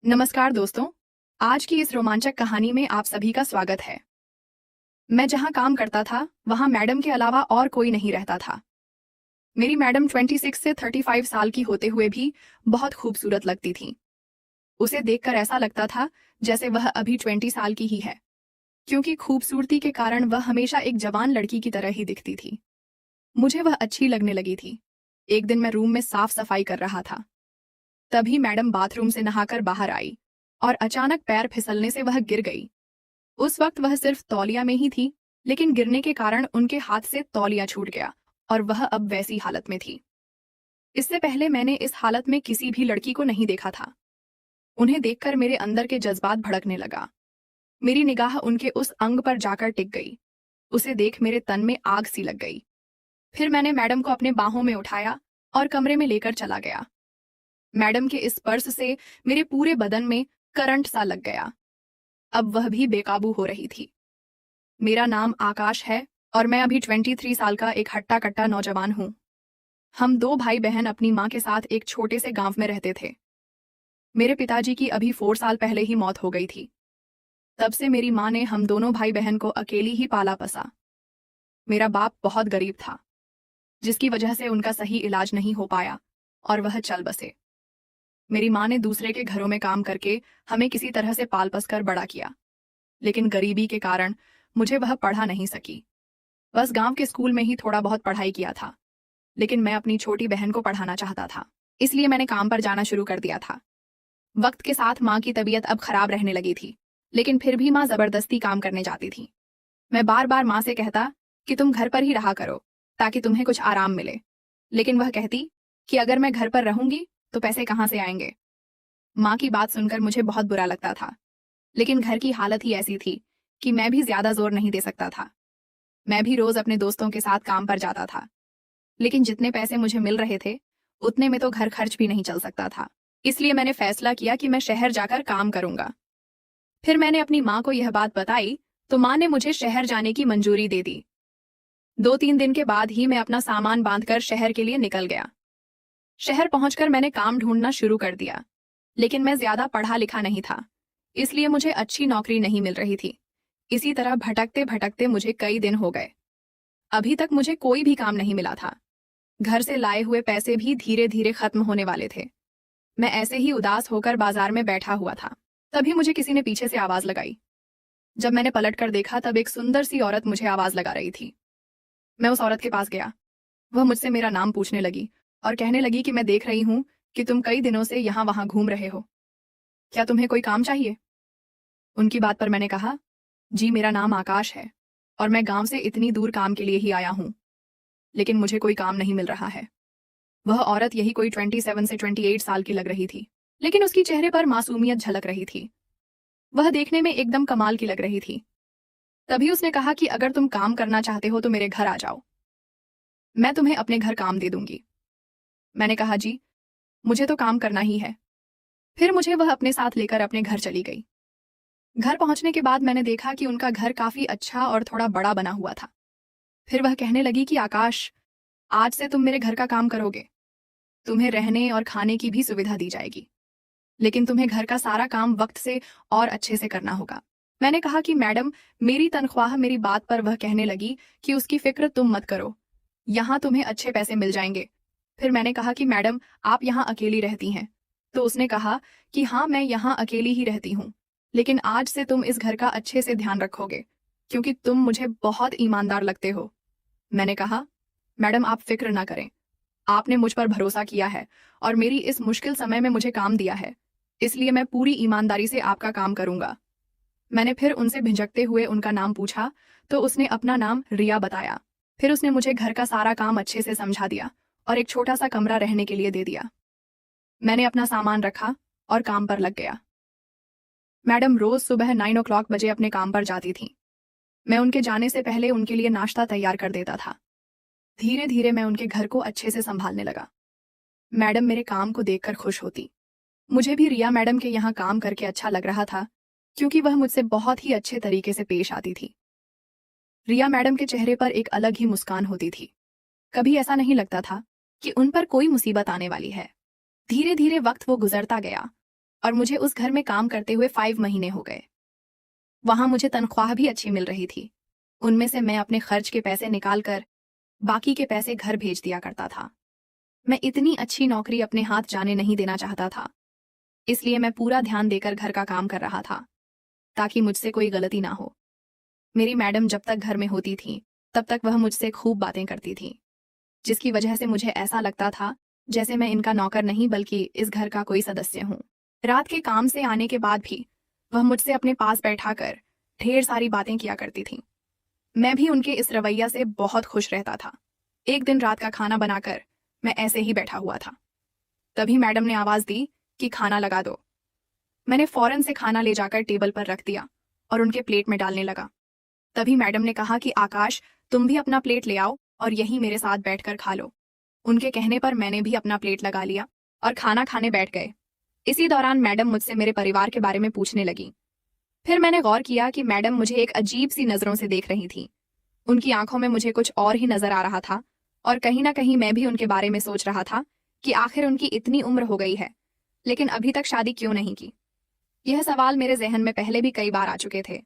नमस्कार दोस्तों। आज की इस रोमांचक कहानी में आप सभी का स्वागत है। मैं जहां काम करता था वहां मैडम के अलावा और कोई नहीं रहता था। मेरी मैडम 26 से 35 साल की होते हुए भी बहुत खूबसूरत लगती थी। उसे देखकर ऐसा लगता था जैसे वह अभी 20 साल की ही है, क्योंकि खूबसूरती के कारण वह हमेशा एक जवान लड़की की तरह ही दिखती थी। मुझे वह अच्छी लगने लगी थी। एक दिन मैं रूम में साफ सफाई कर रहा था। तभी मैडम बाथरूम से नहाकर बाहर आई और अचानक पैर फिसलने से वह गिर गई। उस वक्त वह सिर्फ तौलिया में ही थी, लेकिन गिरने के कारण उनके हाथ से तौलिया छूट गया और वह अब वैसी हालत में थी। इससे पहले मैंने इस हालत में किसी भी लड़की को नहीं देखा था। उन्हें देखकर मेरे अंदर के जज्बात भड़कने लगा। मेरी निगाह उनके उस अंग पर जाकर टिक गई। उसे देख मेरे तन में आग सी लग गई। फिर मैंने मैडम को अपने बाहों में उठाया और कमरे में लेकर चला गया। मैडम के इस स्पर्श से मेरे पूरे बदन में करंट सा लग गया। अब वह भी बेकाबू हो रही थी। मेरा नाम आकाश है और मैं अभी 23 साल का एक हट्टा कट्टा नौजवान हूँ। हम दो भाई बहन अपनी माँ के साथ एक छोटे से गांव में रहते थे। मेरे पिताजी की अभी 4 साल पहले ही मौत हो गई थी। तब से मेरी माँ ने हम दोनों भाई बहन को अकेली ही पाला पसा। मेरा बाप बहुत गरीब था, जिसकी वजह से उनका सही इलाज नहीं हो पाया और वह चल बसे। मेरी माँ ने दूसरे के घरों में काम करके हमें किसी तरह से पाल पस कर बड़ा किया, लेकिन गरीबी के कारण मुझे वह पढ़ा नहीं सकी। बस गांव के स्कूल में ही थोड़ा बहुत पढ़ाई किया था, लेकिन मैं अपनी छोटी बहन को पढ़ाना चाहता था, इसलिए मैंने काम पर जाना शुरू कर दिया था। वक्त के साथ माँ की तबीयत अब खराब रहने लगी थी, लेकिन फिर भी माँ जबरदस्ती काम करने जाती थी। मैं बार बार माँ से कहता कि तुम घर पर ही रहा करो ताकि तुम्हें कुछ आराम मिले, लेकिन वह कहती कि अगर मैं घर पर रहूंगी तो पैसे कहाँ से आएंगे। माँ की बात सुनकर मुझे बहुत बुरा लगता था, लेकिन घर की हालत ही ऐसी थी कि मैं भी ज्यादा जोर नहीं दे सकता था। मैं भी रोज अपने दोस्तों के साथ काम पर जाता था, लेकिन जितने पैसे मुझे मिल रहे थे उतने में तो घर खर्च भी नहीं चल सकता था। इसलिए मैंने फैसला किया कि मैं शहर जाकर काम करूंगा। फिर मैंने अपनी माँ को यह बात बताई तो माँ ने मुझे शहर जाने की मंजूरी दे दी। 2-3 दिन के बाद ही मैं अपना सामान बांधकर शहर के लिए निकल गया। शहर पहुंचकर मैंने काम ढूंढना शुरू कर दिया, लेकिन मैं ज्यादा पढ़ा लिखा नहीं था, इसलिए मुझे अच्छी नौकरी नहीं मिल रही थी। इसी तरह भटकते भटकते मुझे कई दिन हो गए। अभी तक मुझे कोई भी काम नहीं मिला था। घर से लाए हुए पैसे भी धीरे धीरे खत्म होने वाले थे। मैं ऐसे ही उदास होकर बाजार में बैठा हुआ था। तभी मुझे किसी ने पीछे से आवाज लगाई। जब मैंने पलट कर देखा तब एक सुंदर सी औरत मुझे आवाज लगा रही थी। मैं उस औरत के पास गया। वह मुझसे मेरा नाम पूछने लगी और कहने लगी कि मैं देख रही हूँ कि तुम कई दिनों से यहाँ वहां घूम रहे हो। क्या तुम्हें कोई काम चाहिए? उनकी बात पर मैंने कहा, जी मेरा नाम आकाश है और मैं गांव से इतनी दूर काम के लिए ही आया हूँ, लेकिन मुझे कोई काम नहीं मिल रहा है। वह औरत यही कोई 27 से 28 साल की लग रही थी, लेकिन उसकी चेहरे पर मासूमियत झलक रही थी। वह देखने में एकदम कमाल की लग रही थी। तभी उसने कहा कि अगर तुम काम करना चाहते हो तो मेरे घर आ जाओ, मैं तुम्हें अपने घर काम दे दूंगी। मैंने कहा, जी मुझे तो काम करना ही है। फिर मुझे वह अपने साथ लेकर अपने घर चली गई। घर पहुंचने के बाद मैंने देखा कि उनका घर काफी अच्छा और थोड़ा बड़ा बना हुआ था। फिर वह कहने लगी कि आकाश, आज से तुम मेरे घर का काम करोगे। तुम्हें रहने और खाने की भी सुविधा दी जाएगी, लेकिन तुम्हें घर का सारा काम वक्त से और अच्छे से करना होगा। मैंने कहा कि मैडम, मेरी तनख्वाह। मेरी बात पर वह कहने लगी कि उसकी फिक्र तुम मत करो, यहाँ तुम्हें अच्छे पैसे मिल जाएंगे। फिर मैंने कहा कि मैडम, आप यहाँ अकेली रहती हैं? तो उसने कहा कि हाँ मैं यहाँ अकेली ही रहती हूँ, लेकिन आज से तुम इस घर का अच्छे से ध्यान रखोगे, क्योंकि तुम मुझे बहुत ईमानदार लगते हो। मैंने कहा, मैडम आप फिक्र ना करें, आपने मुझ पर भरोसा किया है और मेरी इस मुश्किल समय में मुझे काम दिया है, इसलिए मैं पूरी ईमानदारी से आपका काम करूंगा। मैंने फिर उनसे झिझकते हुए उनका नाम पूछा तो उसने अपना नाम रिया बताया। फिर उसने मुझे घर का सारा काम अच्छे से समझा दिया और एक छोटा सा कमरा रहने के लिए दे दिया। मैंने अपना सामान रखा और काम पर लग गया। मैडम रोज सुबह 9 बजे अपने काम पर जाती थी। मैं उनके जाने से पहले उनके लिए नाश्ता तैयार कर देता था। धीरे धीरे मैं उनके घर को अच्छे से संभालने लगा। मैडम मेरे काम को देखकर खुश होती। मुझे भी रिया मैडम के यहाँ काम करके अच्छा लग रहा था, क्योंकि वह मुझसे बहुत ही अच्छे तरीके से पेश आती थी। रिया मैडम के चेहरे पर एक अलग ही मुस्कान होती थी। कभी ऐसा नहीं लगता था कि उन पर कोई मुसीबत आने वाली है। धीरे धीरे वक्त वो गुजरता गया और मुझे उस घर में काम करते हुए 5 महीने हो गए। वहां मुझे तनख्वाह भी अच्छी मिल रही थी। उनमें से मैं अपने खर्च के पैसे निकाल कर बाकी के पैसे घर भेज दिया करता था। मैं इतनी अच्छी नौकरी अपने हाथ जाने नहीं देना चाहता था, इसलिए मैं पूरा ध्यान देकर घर का काम कर रहा था ताकि मुझसे कोई गलती ना हो। मेरी मैडम जब तक घर में होती थी तब तक वह मुझसे खूब बातें करती थी, जिसकी वजह से मुझे ऐसा लगता था जैसे मैं इनका नौकर नहीं बल्कि इस घर का कोई सदस्य हूँ। रात के काम से आने के बाद भी वह मुझसे अपने पास बैठाकर ढेर सारी बातें किया करती थी। मैं भी उनके इस रवैया से बहुत खुश रहता था। एक दिन रात का खाना बनाकर मैं ऐसे ही बैठा हुआ था, तभी मैडम ने आवाज दी कि खाना लगा दो। मैंने फौरन से खाना ले जाकर टेबल पर रख दिया और उनके प्लेट में डालने लगा। तभी मैडम ने कहा कि आकाश, तुम भी अपना प्लेट ले आओ और यहीं मेरे साथ बैठकर खा लो। उनके कहने पर मैंने भी अपना प्लेट लगा लिया और खाना खाने बैठ गए। इसी दौरान मैडम मुझसे मेरे परिवार के बारे में पूछने लगी। फिर मैंने गौर किया कि मैडम मुझे एक अजीब सी नजरों से देख रही थी। उनकी आंखों में मुझे कुछ और ही नजर आ रहा था और कहीं ना कहीं मैं भी उनके बारे में सोच रहा था कि आखिर उनकी इतनी उम्र हो गई है लेकिन अभी तक शादी क्यों नहीं की। यह सवाल मेरे जहन में पहले भी कई बार आ चुके थे,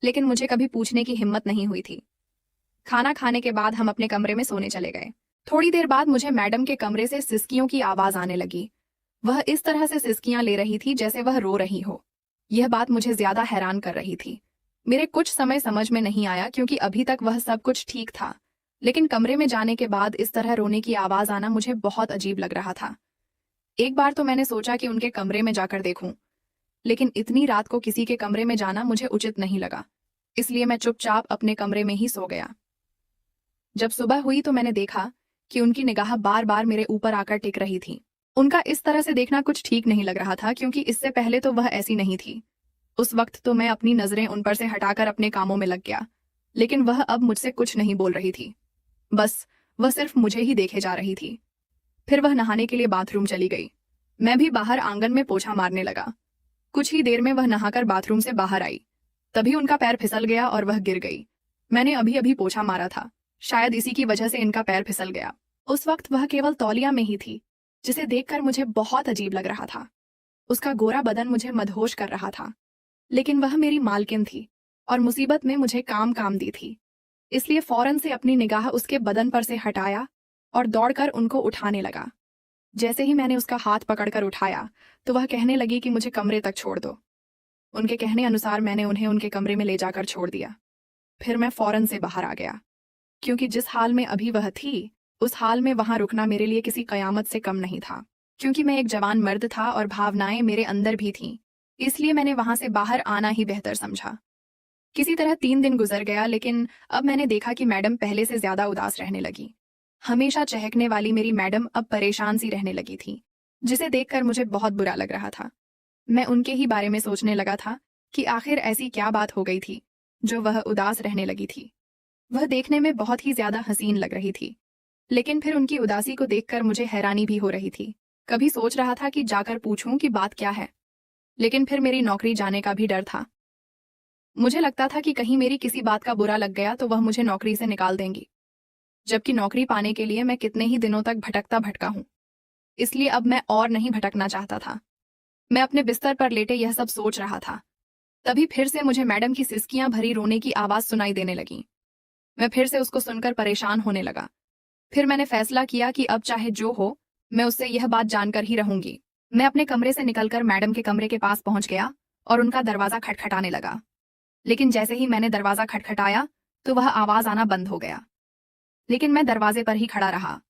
लेकिन मुझे कभी पूछने की हिम्मत नहीं हुई थी। खाना खाने के बाद हम अपने कमरे में सोने चले गए। थोड़ी देर बाद मुझे मैडम के कमरे से सिसकियों की आवाज आने लगी। वह इस तरह से सिसकियां ले रही थी जैसे वह रो रही हो। यह बात मुझे ज्यादा हैरान कर रही थी। मेरे कुछ समय समझ में नहीं आया क्योंकि अभी तक वह सब कुछ ठीक था, लेकिन कमरे में जाने के बाद इस तरह रोने की आवाज आना मुझे बहुत अजीब लग रहा था। एक बार तो मैंने सोचा कि उनके कमरे में जाकर देखूं, लेकिन इतनी रात को किसी के कमरे में जाना मुझे उचित नहीं लगा, इसलिए मैं चुपचाप अपने कमरे में ही सो गया। जब सुबह हुई तो मैंने देखा कि उनकी निगाह बार बार मेरे ऊपर आकर टिक रही थी। उनका इस तरह से देखना कुछ ठीक नहीं लग रहा था क्योंकि इससे पहले तो वह ऐसी नहीं थी। उस वक्त तो मैं अपनी नजरें उन पर से हटाकर अपने कामों में लग गया, लेकिन वह अब मुझसे कुछ नहीं बोल रही थी। बस वह सिर्फ मुझे ही देखे जा रही थी। फिर वह नहाने के लिए बाथरूम चली गई। मैं भी बाहर आंगन में पोछा मारने लगा। कुछ ही देर में वह नहाकर बाथरूम से बाहर आई। तभी उनका पैर फिसल गया और वह गिर गई। मैंने अभी अभी पोछा मारा था, शायद इसी की वजह से इनका पैर फिसल गया। उस वक्त वह केवल तौलिया में ही थी, जिसे देखकर मुझे बहुत अजीब लग रहा था। उसका गोरा बदन मुझे मदहोश कर रहा था, लेकिन वह मेरी मालकिन थी और मुसीबत में मुझे काम दी थी, इसलिए फौरन से अपनी निगाह उसके बदन पर से हटाया और दौड़कर उनको उठाने लगा। जैसे ही मैंने उसका हाथ पकड़कर उठाया तो वह कहने लगी कि मुझे कमरे तक छोड़ दो। उनके कहने अनुसार मैंने उन्हें उनके कमरे में ले जाकर छोड़ दिया। फिर मैं फौरन से बाहर आ गया, क्योंकि जिस हाल में अभी वह थी उस हाल में वहां रुकना मेरे लिए किसी कयामत से कम नहीं था। क्योंकि मैं एक जवान मर्द था और भावनाएं मेरे अंदर भी थीं, इसलिए मैंने वहां से बाहर आना ही बेहतर समझा। किसी तरह 3 दिन गुजर गया, लेकिन अब मैंने देखा कि मैडम पहले से ज्यादा उदास रहने लगी। हमेशा चहकने वाली मेरी मैडम अब परेशान सी रहने लगी थी, जिसे देखकर मुझे बहुत बुरा लग रहा था। मैं उनके ही बारे में सोचने लगा था कि आखिर ऐसी क्या बात हो गई थी जो वह उदास रहने लगी थी। वह देखने में बहुत ही ज्यादा हसीन लग रही थी, लेकिन फिर उनकी उदासी को देखकर मुझे हैरानी भी हो रही थी। कभी सोच रहा था कि जाकर पूछूं कि बात क्या है, लेकिन फिर मेरी नौकरी जाने का भी डर था। मुझे लगता था कि कहीं मेरी किसी बात का बुरा लग गया तो वह मुझे नौकरी से निकाल देंगी, जबकि नौकरी पाने के लिए मैं कितने ही दिनों तक भटका हूं। इसलिए अब मैं और नहीं भटकना चाहता था। मैं अपने बिस्तर पर लेटे यह सब सोच रहा था, तभी फिर से मुझे मैडम की सिसकियां भरी रोने की आवाज सुनाई देने लगी। मैं फिर से उसको सुनकर परेशान होने लगा। फिर मैंने फैसला किया कि अब चाहे जो हो, मैं उससे यह बात जानकर ही रहूंगी। मैं अपने कमरे से निकलकर मैडम के कमरे के पास पहुंच गया और उनका दरवाजा खटखटाने लगा। लेकिन जैसे ही मैंने दरवाजा खटखटाया तो वह आवाज आना बंद हो गया, लेकिन मैं दरवाजे पर ही खड़ा रहा।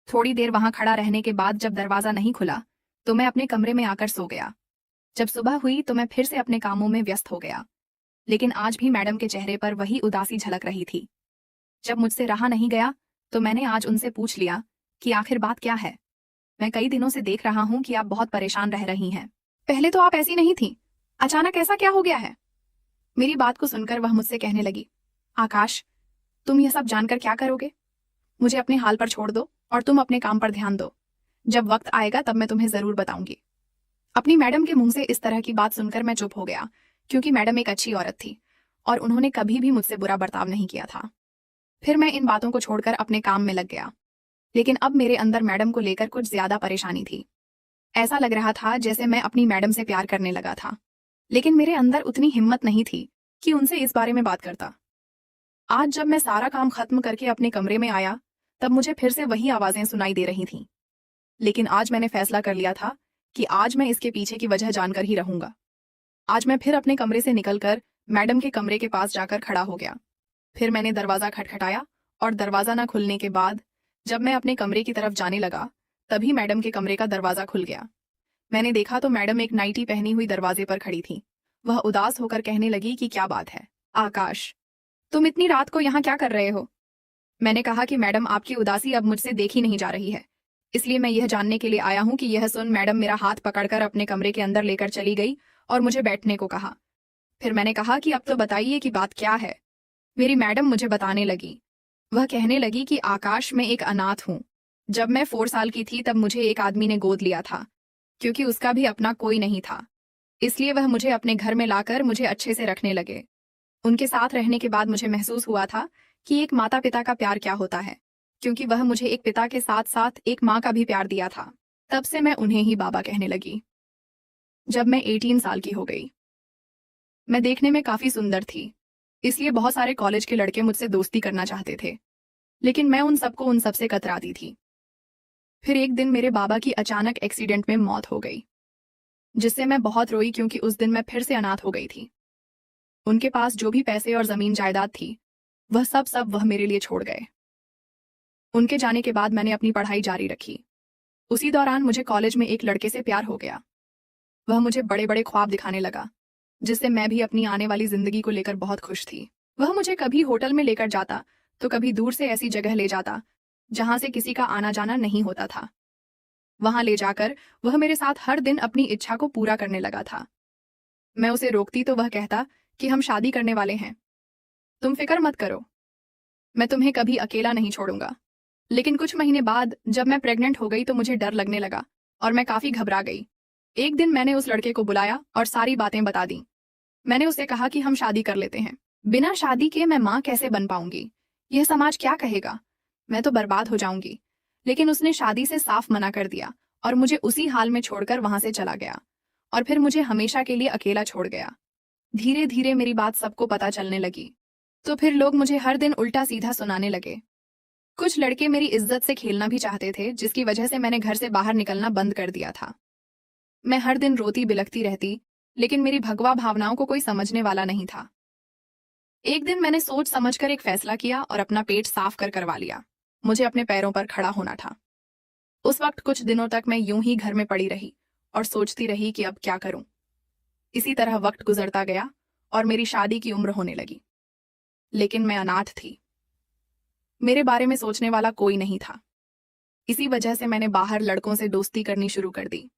थोड़ी देर वहां खड़ा रहने के बाद जब दरवाजा नहीं खुला तो मैं अपने कमरे में आकर सो गया। जब सुबह हुई तो मैं फिर से अपने कामों में व्यस्त हो गया, लेकिन आज भी मैडम के चेहरे पर वही उदासी झलक रही थी। जब मुझसे रहा नहीं गया तो मैंने आज उनसे पूछ लिया कि आखिर बात क्या है। मैं कई दिनों से देख रहा हूं कि आप बहुत परेशान रह रही हैं। पहले तो आप ऐसी नहीं थी, अचानक ऐसा क्या हो गया है? मेरी बात को सुनकर वह मुझसे कहने लगी, आकाश, तुम यह सब जानकर क्या करोगे? मुझे अपने हाल पर छोड़ दो और तुम अपने काम पर ध्यान दो। जब वक्त आएगा तब मैं तुम्हें जरूर बताऊंगी। अपनी मैडम के मुंह से इस तरह की बात सुनकर मैं चुप हो गया, क्योंकि मैडम एक अच्छी औरत थी और उन्होंने कभी भी मुझसे बुरा बर्ताव नहीं किया था। फिर मैं इन बातों को छोड़कर अपने काम में लग गया, लेकिन अब मेरे अंदर मैडम को लेकर कुछ ज्यादा परेशानी थी। ऐसा लग रहा था जैसे मैं अपनी मैडम से प्यार करने लगा था, लेकिन मेरे अंदर उतनी हिम्मत नहीं थी कि उनसे इस बारे में बात करता। आज जब मैं सारा काम खत्म करके अपने कमरे में आया, तब मुझे फिर से वही आवाजें सुनाई दे रही थीं। लेकिन आज मैंने फैसला कर लिया था कि आज मैं इसके पीछे की वजह जानकर ही रहूंगा। आज मैं फिर अपने कमरे से निकलकर मैडम के कमरे के पास जाकर खड़ा हो गया। फिर मैंने दरवाजा खटखटाया और दरवाजा न खुलने के बाद जब मैं अपने कमरे की तरफ जाने लगा, तभी मैडम के कमरे का दरवाजा खुल गया। मैंने देखा तो मैडम एक नाइटी पहनी हुई दरवाजे पर खड़ी थी। वह उदास होकर कहने लगी कि क्या बात है आकाश, तुम इतनी रात को यहाँ क्या कर रहे हो? मैंने कहा कि मैडम, आपकी उदासी अब मुझसे देखी नहीं जा रही है, इसलिए मैं यह जानने के लिए आया हूँ कि यह सुन मैडम मेरा हाथ पकड़कर अपने कमरे के अंदर लेकर चली गई और मुझे बैठने को कहा। फिर मैंने कहा कि अब तो बताइए कि बात क्या है। मेरी मैडम मुझे बताने लगी। वह कहने लगी कि आकाश, मैं एक अनाथ हूँ। जब मैं 4 साल की थी तब मुझे एक आदमी ने गोद लिया था, क्योंकि उसका भी अपना कोई नहीं था। इसलिए वह मुझे अपने घर में लाकर मुझे अच्छे से रखने लगे। उनके साथ रहने के बाद मुझे महसूस हुआ था कि एक माता पिता का प्यार क्या होता है, क्योंकि वह मुझे एक पिता के साथ साथ एक माँ का भी प्यार दिया था। तब से मैं उन्हें ही बाबा कहने लगी। जब मैं 18 साल की हो गई, मैं देखने में काफी सुंदर थी, इसलिए बहुत सारे कॉलेज के लड़के मुझसे दोस्ती करना चाहते थे, लेकिन मैं उन सबसे कतराती थी। फिर एक दिन मेरे बाबा की अचानक एक्सीडेंट में मौत हो गई, जिससे मैं बहुत रोई, क्योंकि उस दिन मैं फिर से अनाथ हो गई थी। उनके पास जो भी पैसे और जमीन जायदाद थी, वह सब वह मेरे लिए छोड़ गए। उनके जाने के बाद मैंने अपनी पढ़ाई जारी रखी। उसी दौरान मुझे कॉलेज में एक लड़के से प्यार हो गया। वह मुझे बड़े बड़े ख्वाब दिखाने लगा, जिससे मैं भी अपनी आने वाली जिंदगी को लेकर बहुत खुश थी। वह मुझे कभी होटल में लेकर जाता तो कभी दूर से ऐसी जगह ले जाता जहां से किसी का आना जाना नहीं होता था। वहां ले जाकर वह मेरे साथ हर दिन अपनी इच्छा को पूरा करने लगा था। मैं उसे रोकती तो वह कहता कि हम शादी करने वाले हैं, तुम फिक्र मत करो, मैं तुम्हें कभी अकेला नहीं छोड़ूंगा। लेकिन कुछ महीने बाद जब मैं प्रेग्नेंट हो गई तो मुझे डर लगने लगा और मैं काफी घबरा गई। एक दिन मैंने उस लड़के को बुलाया और सारी बातें बता दी। मैंने उससे कहा कि हम शादी कर लेते हैं। बिना शादी के मैं माँ कैसे बन पाऊंगी? यह समाज क्या कहेगा? मैं तो बर्बाद हो जाऊंगी। लेकिन उसने शादी से साफ मना कर दिया और मुझे उसी हाल में छोड़कर वहां से चला गया और फिर मुझे हमेशा के लिए अकेला छोड़ गया। धीरे धीरे मेरी बात सबको पता चलने लगी, तो फिर लोग मुझे हर दिन उल्टा सीधा सुनाने लगे। कुछ लड़के मेरी इज्जत से खेलना भी चाहते थे, जिसकी वजह से मैंने घर से बाहर निकलना बंद कर दिया था। मैं हर दिन रोती बिलखती रहती, लेकिन मेरी भगवा भावनाओं को कोई समझने वाला नहीं था। एक दिन मैंने सोच समझकर एक फैसला किया और अपना पेट साफ करवा लिया। मुझे अपने पैरों पर खड़ा होना था। उस वक्त कुछ दिनों तक मैं यूं ही घर में पड़ी रही और सोचती रही कि अब क्या करूं। इसी तरह वक्त गुजरता गया और मेरी शादी की उम्र होने लगी, लेकिन मैं अनाथ थी। मेरे बारे में सोचने वाला कोई नहीं था। इसी वजह से मैंने बाहर लड़कों से दोस्ती करनी शुरू कर दी,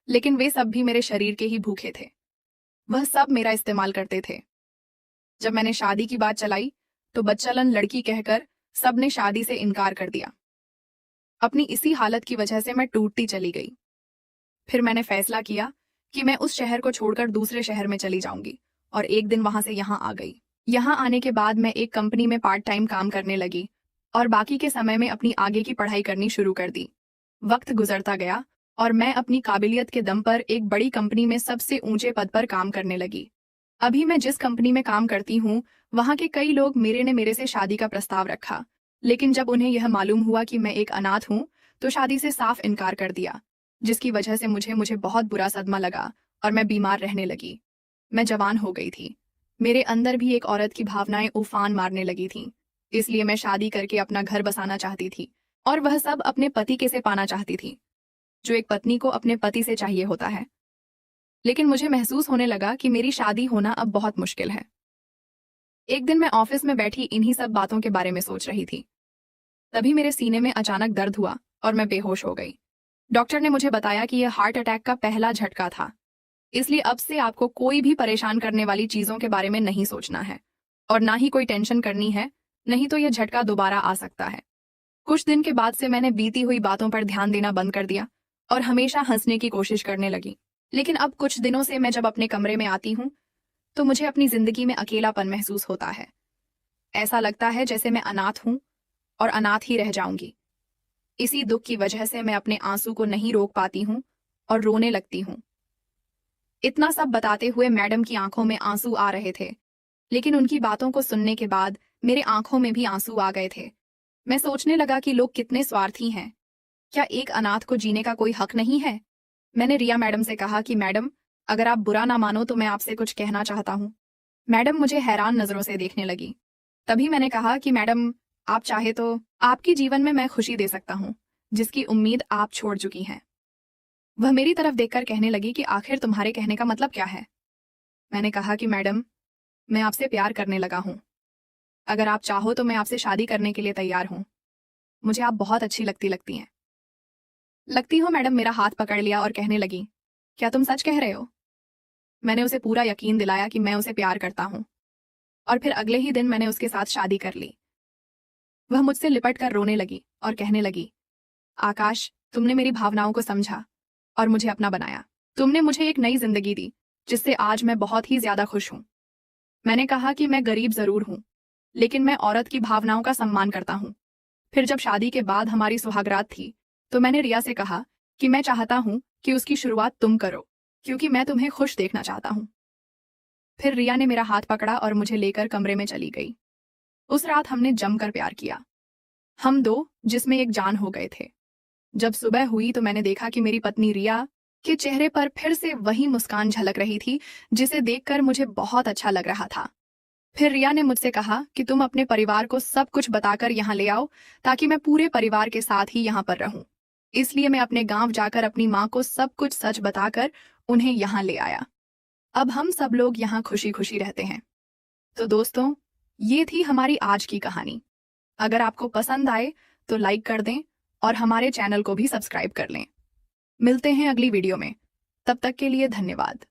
लेकिन वे सब भी मेरे शरीर के ही भूखे थे। वह सब मेरा इस्तेमाल करते थे। जब मैंने शादी की बात चलाई तो बच्चालन लड़की कहकर सबने शादी से इनकार कर दिया। अपनी इसी हालत की वजह से मैं टूटती चली गई। फिर मैंने फैसला किया कि मैं उस शहर को छोड़कर दूसरे शहर में चली जाऊंगी और एक दिन वहां से यहाँ आ गई। यहाँ आने के बाद मैं एक कंपनी में पार्ट टाइम काम करने लगी और बाकी के समय में अपनी आगे की पढ़ाई करनी शुरू कर दी। वक्त गुजरता गया और मैं अपनी काबिलियत के दम पर एक बड़ी कंपनी में सबसे ऊंचे पद पर काम करने लगी। अभी मैं जिस कंपनी में काम करती हूँ, वहाँ के कई लोग मेरे से शादी का प्रस्ताव रखा, लेकिन जब उन्हें यह मालूम हुआ कि मैं एक अनाथ हूँ तो शादी से साफ इनकार कर दिया, जिसकी वजह से मुझे बहुत बुरा सदमा लगा और मैं बीमार रहने लगी। मैं जवान हो गई थी। मेरे अंदर भी एक औरत की भावनाएं उफान मारने लगी थीं। इसलिए मैं शादी करके अपना घर बसाना चाहती थी और वह सब अपने पति के से पाना चाहती थी, जो एक पत्नी को अपने पति से चाहिए होता है। लेकिन मुझे महसूस होने लगा कि मेरी शादी होना अब बहुत मुश्किल है। एक दिन मैं ऑफिस में बैठी इन्हीं सब बातों के बारे में सोच रही थी। तभी मेरे सीने में अचानक दर्द हुआ और मैं बेहोश हो गई। डॉक्टर ने मुझे बताया कि यह हार्ट अटैक का पहला झटका था, इसलिए अब से आपको कोई भी परेशान करने वाली चीजों के बारे में नहीं सोचना है और ना ही कोई टेंशन करनी है, नहीं तो यह झटका दोबारा आ सकता है। कुछ दिन के बाद से मैंने बीती हुई बातों पर ध्यान देना बंद कर दिया और हमेशा हंसने की कोशिश करने लगी। लेकिन अब कुछ दिनों से मैं जब अपने कमरे में आती हूँ तो मुझे अपनी जिंदगी में अकेलापन महसूस होता है। ऐसा लगता है जैसे मैं अनाथ हूँ और अनाथ ही रह जाऊंगी। इसी दुख की वजह से मैं अपने आंसू को नहीं रोक पाती हूँ और रोने लगती हूँ। इतना सब बताते हुए मैडम की आंखों में आंसू आ रहे थे, लेकिन उनकी बातों को सुनने के बाद मेरे आंखों में भी आंसू आ गए थे। मैं सोचने लगा कि लोग कितने स्वार्थी हैं। क्या एक अनाथ को जीने का कोई हक नहीं है? मैंने रिया मैडम से कहा कि मैडम, अगर आप बुरा ना मानो तो मैं आपसे कुछ कहना चाहता हूँ। मैडम मुझे हैरान नजरों से देखने लगी। तभी मैंने कहा कि मैडम, आप चाहे तो आपके जीवन में मैं खुशी दे सकता हूँ, जिसकी उम्मीद आप छोड़ चुकी हैं। वह मेरी तरफ देखकर कहने लगी कि आखिर तुम्हारे कहने का मतलब क्या है? मैंने कहा कि मैडम, मैं आपसे प्यार करने लगा हूँ। अगर आप चाहो तो मैं आपसे शादी करने के लिए तैयार हूँ। मुझे आप बहुत अच्छी लगती हैं। लगती हो मैडम मेरा हाथ पकड़ लिया और कहने लगी, क्या तुम सच कह रहे हो? मैंने उसे पूरा यकीन दिलाया कि मैं उसे प्यार करता हूँ, और फिर अगले ही दिन मैंने उसके साथ शादी कर ली। वह मुझसे लिपट कर रोने लगी और कहने लगी, आकाश, तुमने मेरी भावनाओं को समझा और मुझे अपना बनाया। तुमने मुझे एक नई जिंदगी दी, जिससे आज मैं बहुत ही ज्यादा खुश हूँ। मैंने कहा कि मैं गरीब जरूर हूँ, लेकिन मैं औरत की भावनाओं का सम्मान करता हूँ। फिर जब शादी के बाद हमारी सुहागरात थी, तो मैंने रिया से कहा कि मैं चाहता हूँ कि उसकी शुरुआत तुम करो, क्योंकि मैं तुम्हें खुश देखना चाहता हूँ। फिर रिया ने मेरा हाथ पकड़ा और मुझे लेकर कमरे में चली गई। उस रात हमने जमकर प्यार किया, हम दो जिसमें एक जान हो गए थे। जब सुबह हुई तो मैंने देखा कि मेरी पत्नी रिया के चेहरे पर फिर से वही मुस्कान झलक रही थी, जिसे देखकर मुझे बहुत अच्छा लग रहा था। फिर रिया ने मुझसे कहा कि तुम अपने परिवार को सब कुछ बताकर यहाँ ले आओ, ताकि मैं पूरे परिवार के साथ ही यहाँ पर रहूं। इसलिए मैं अपने गांव जाकर अपनी माँ को सब कुछ सच बताकर उन्हें यहाँ ले आया। अब हम सब लोग यहाँ खुशी खुशी रहते हैं। तो दोस्तों, ये थी हमारी आज की कहानी। अगर आपको पसंद आए तो लाइक कर दें और हमारे चैनल को भी सब्सक्राइब कर लें। मिलते हैं अगली वीडियो में। तब तक के लिए धन्यवाद।